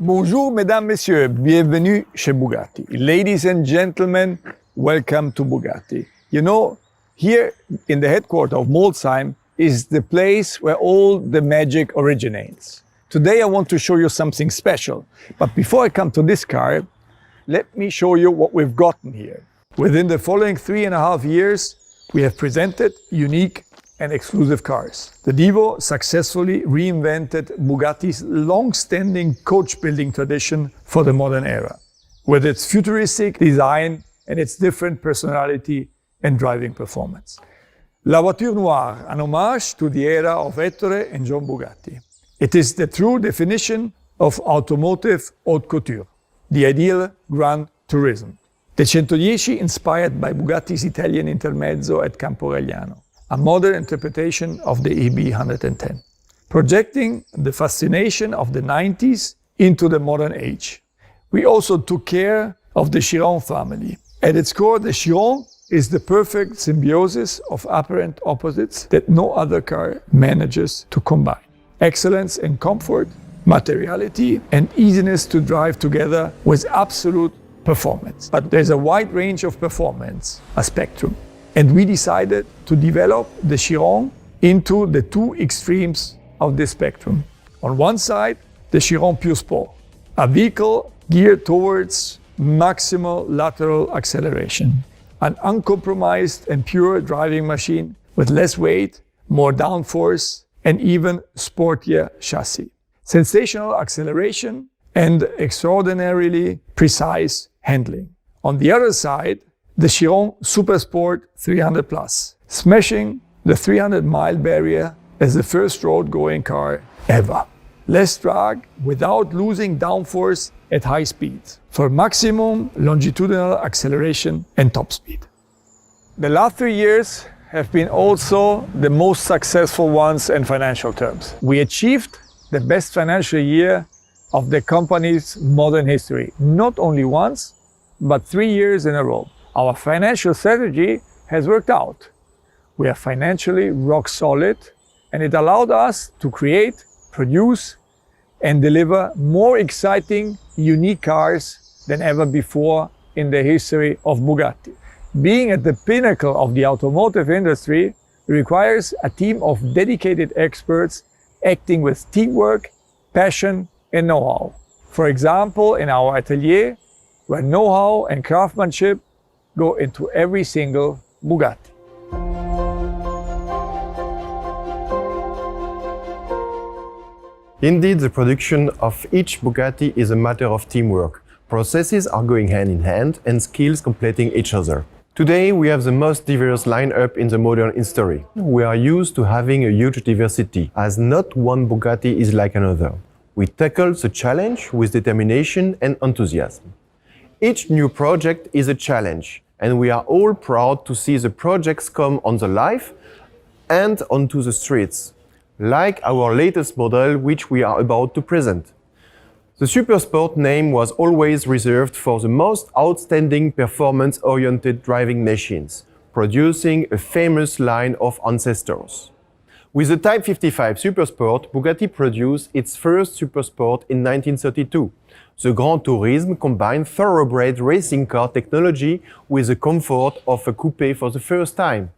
Bonjour, mesdames, messieurs. Bienvenue chez Bugatti. Ladies and gentlemen, welcome to Bugatti. You know, here in the headquarters of Molsheim is the place where all the magic originates. Today I want to show you something special. But before I come to this car, let me show you what we've gotten here. Within the following 3.5 years, we have presented unique and exclusive cars. The Divo successfully reinvented Bugatti's long-standing coach-building tradition for the modern era, with its futuristic design and its different personality and driving performance. La Voiture Noire, an homage to the era of Ettore and John Bugatti. It is the true definition of automotive haute couture, the ideal Grand Tourisme. The 110 inspired by Bugatti's Italian intermezzo at Campo Galliano, a modern interpretation of the EB 110, projecting the fascination of the 90s into the modern age. We also took care of the Chiron family. At its core, the Chiron is the perfect symbiosis of apparent opposites that no other car manages to combine. Excellence and comfort, materiality and easiness to drive together with absolute performance. But there's a wide range of performance, a spectrum. And we decided to develop the Chiron into the two extremes of this spectrum. On one side, the Chiron Pur Sport, a vehicle geared towards maximal lateral acceleration, an uncompromised and pure driving machine with less weight, more downforce, and even sportier chassis. Sensational acceleration and extraordinarily precise handling. On the other side, the Chiron Super Sport 300 Plus, smashing the 300-mile barrier as the first road-going car ever. Less drag without losing downforce at high speeds for maximum longitudinal acceleration and top speed. The last 3 years have been also the most successful ones in financial terms. We achieved the best financial year of the company's modern history, not only once, but 3 years in a row. Our financial strategy has worked out. We are financially rock solid, and it allowed us to create, produce, and deliver more exciting, unique cars than ever before in the history of Bugatti. Being at the pinnacle of the automotive industry requires a team of dedicated experts acting with teamwork, passion, and know-how. For example, in our atelier, where know-how and craftsmanship go into every single Bugatti. Indeed, the production of each Bugatti is a matter of teamwork. Processes are going hand in hand and skills completing each other. Today, we have the most diverse lineup in the modern history. We are used to having a huge diversity, as not one Bugatti is like another. We tackle the challenge with determination and enthusiasm. Each new project is a challenge, and we are all proud to see the projects come on the life and onto the streets, like our latest model, which we are about to present. The Super Sport name was always reserved for the most outstanding performance-oriented driving machines, producing a famous line of ancestors. With the Type 55 Super Sport, Bugatti produced its first Super Sport in 1932. The Grand Tourisme combined thoroughbred racing car technology with the comfort of a coupe for the first time.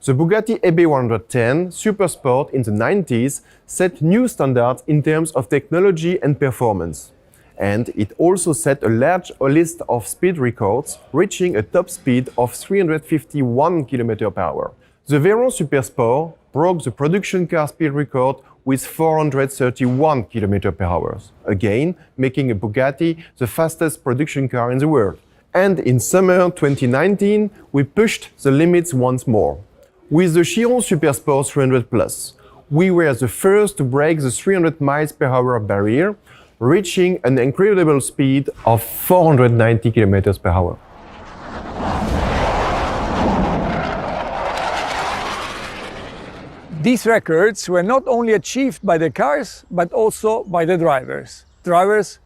The Bugatti EB 110 Super Sport in the 90s set new standards in terms of technology and performance. And it also set a large list of speed records, reaching a top speed of 351 km/h. The Veyron Super Sport broke the production car speed record with 431 km/h, again making a Bugatti the fastest production car in the world. And in summer 2019, we pushed the limits once more. With the Chiron Super Sport 300 Plus, we were the first to break the 300 mph barrier, reaching an incredible speed of 490 km/h. These records were not only achieved by the cars, but also by the drivers. Drivers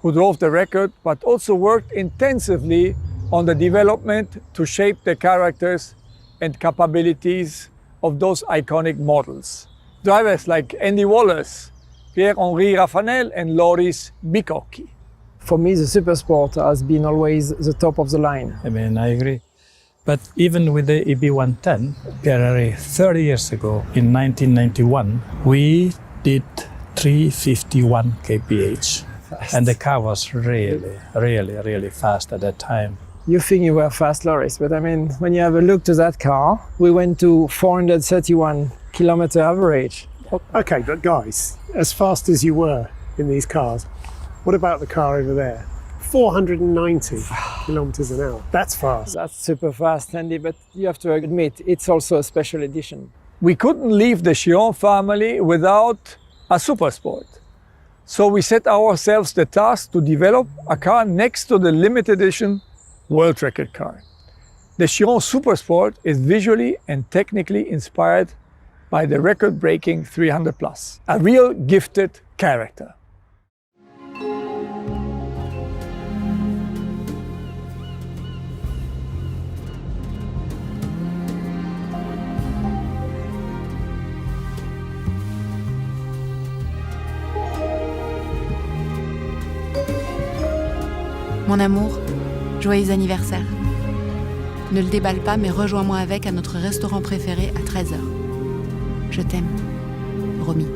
who drove the record, but also worked intensively on the development to shape the characters and capabilities of those iconic models. Drivers like Andy Wallace, Pierre-Henri Raffanel and Loris Bicocchi. For me, the Super Sport has been always the top of the line. I mean, I agree. But even with the EB110, Pierre, 30 years ago, in 1991, we did 351 kph. Fast. And the car was really fast at that time. You think you were fast, Loris, but I mean, when you have a look to that car, we went to 431 kilometer average. Okay, but guys, as fast as you were in these cars, what about the car over there? 490 kilometers an hour. That's fast. That's super fast, Andy, but you have to admit, it's also a special edition. We couldn't leave the Chiron family without a Super Sport. So we set ourselves the task to develop a car next to the limited edition world record car. The Chiron Super Sport is visually and technically inspired by the record-breaking 300 Plus, a real gifted character. Mon amour, joyeux anniversaire. Ne le déballe pas, mais rejoins-moi avec à notre restaurant préféré à 13h. Je t'aime. Romy.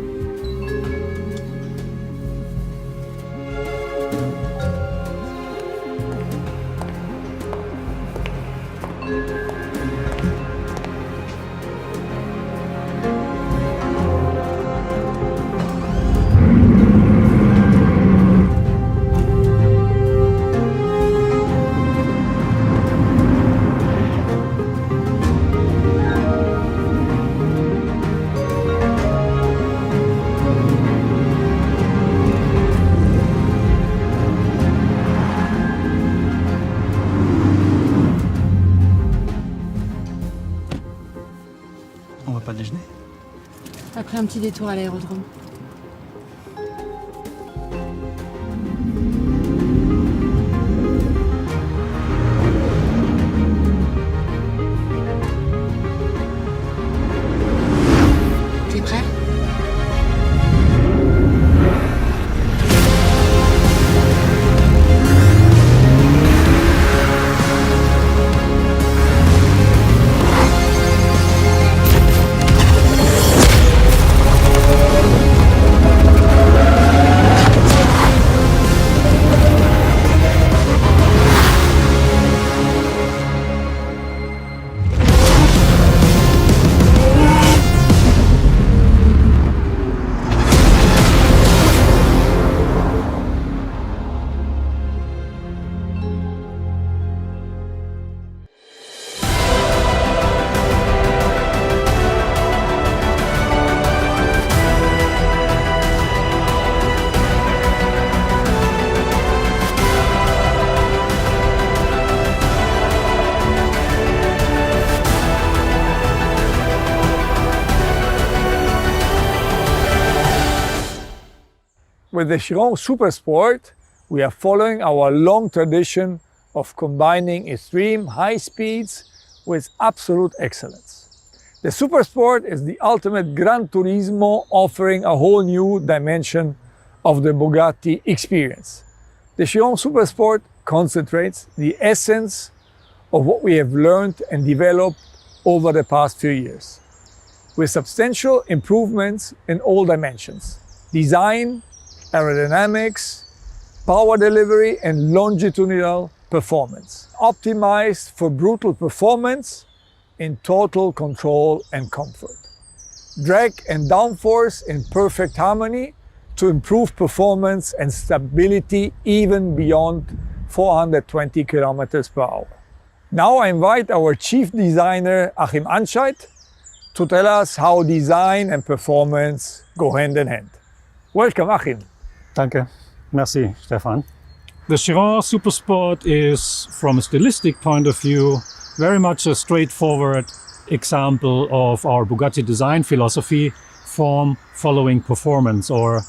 On va pas déjeuner? Après un petit détour à l'aérodrome. Tu es prêt? With the Chiron Super Sport, we are following our long tradition of combining extreme high speeds with absolute excellence. The Super Sport is the ultimate Grand Turismo, offering a whole new dimension of the Bugatti experience. The Chiron Super Sport concentrates the essence of what we have learned and developed over the past few years, with substantial improvements in all dimensions: design, aerodynamics, power delivery, and longitudinal performance, optimized for brutal performance in total control and comfort. Drag and downforce in perfect harmony to improve performance and stability even beyond 420 kilometers per hour. Now I invite our chief designer, Achim Anscheit, to tell us how design and performance go hand in hand. Welcome, Achim. Danke. Merci, Stefan. The Chiron Super Sport is, from a stylistic point of view, very much a straightforward example of our Bugatti design philosophy: form following performance, or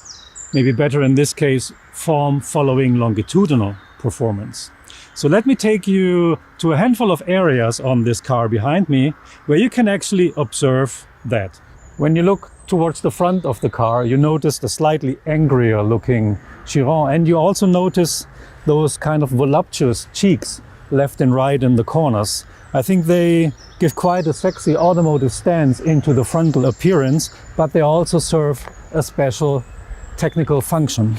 maybe better in this case, form following longitudinal performance. So let me take you to a handful of areas on this car behind me where you can actually observe that. When you look towards the front of the car, you notice the slightly angrier looking Chiron, and you also notice those kind of voluptuous cheeks left and right in the corners. I think they give quite a sexy automotive stance into the frontal appearance, but they also serve a special technical function.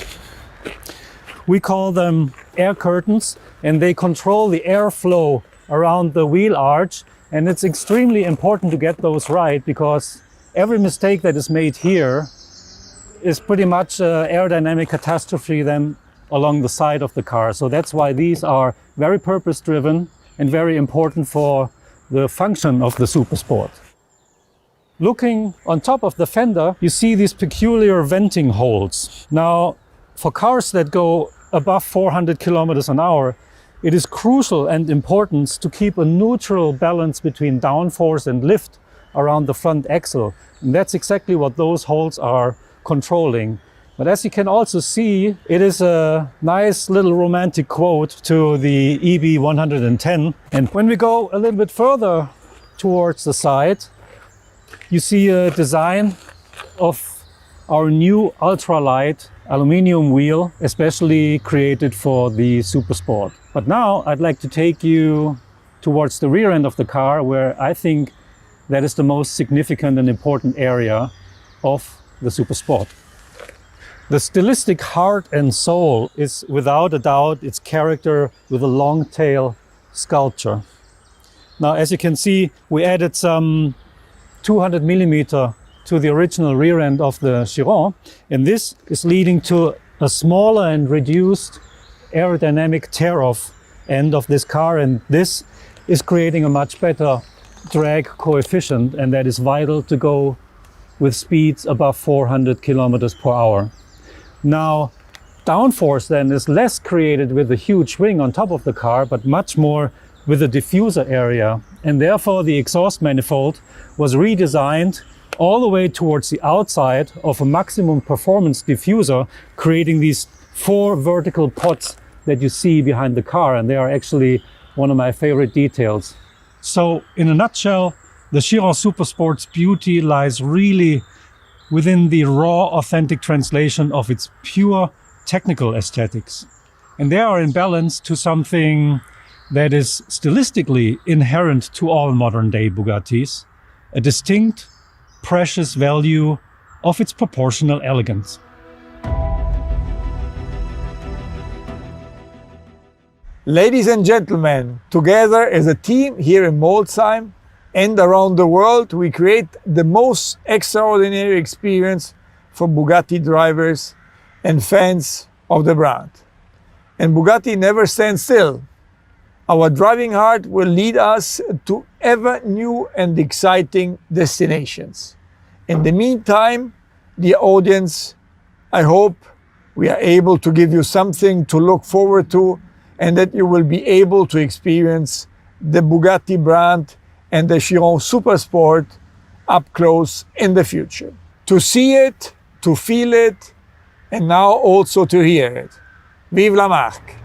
We call them air curtains, and they control the airflow around the wheel arch, and it's extremely important to get those right, because every mistake that is made here is pretty much an aerodynamic catastrophe then along the side of the car. So that's why these are very purpose-driven and very important for the function of the Super Sport. Looking on top of the fender, you see these peculiar venting holes. Now, for cars that go above 400 kilometers an hour, it is crucial and important to keep a neutral balance between downforce and lift around the front axle. And that's exactly what those holes are controlling. But as you can also see, it is a nice little romantic quote to the EB110. And when we go a little bit further towards the side, you see a design of our new ultralight aluminum wheel, especially created for the Super Sport. But now I'd like to take you towards the rear end of the car, where I think that is the most significant and important area of the Super Sport. The stylistic heart and soul is without a doubt its character with a long tail sculpture. Now, as you can see, we added some 200 millimeter to the original rear end of the Chiron, and this is leading to a smaller and reduced aerodynamic tear-off end of this car, and this is creating a much better drag coefficient, and that is vital to go with speeds above 400 kilometers per hour. Now, downforce then is less created with the huge wing on top of the car, but much more with the diffuser area, and therefore the exhaust manifold was redesigned all the way towards the outside of a maximum performance diffuser, creating these 4 vertical pods that you see behind the car, and they are actually one of my favorite details. So, in a nutshell, the Chiron Super Sport's beauty lies really within the raw, authentic translation of its pure technical aesthetics. And they are in balance to something that is stylistically inherent to all modern-day Bugattis, a distinct, precious value of its proportional elegance. Ladies and gentlemen, together as a team here in Molsheim and around the world, we create the most extraordinary experience for Bugatti drivers and fans of the brand. And Bugatti never stands still. Our driving heart will lead us to ever new and exciting destinations. In the meantime, dear audience, I hope we are able to give you something to look forward to, and that you will be able to experience the Bugatti brand and the Chiron Super Sport up close in the future. To see it, to feel it, and now also to hear it. Vive la marque!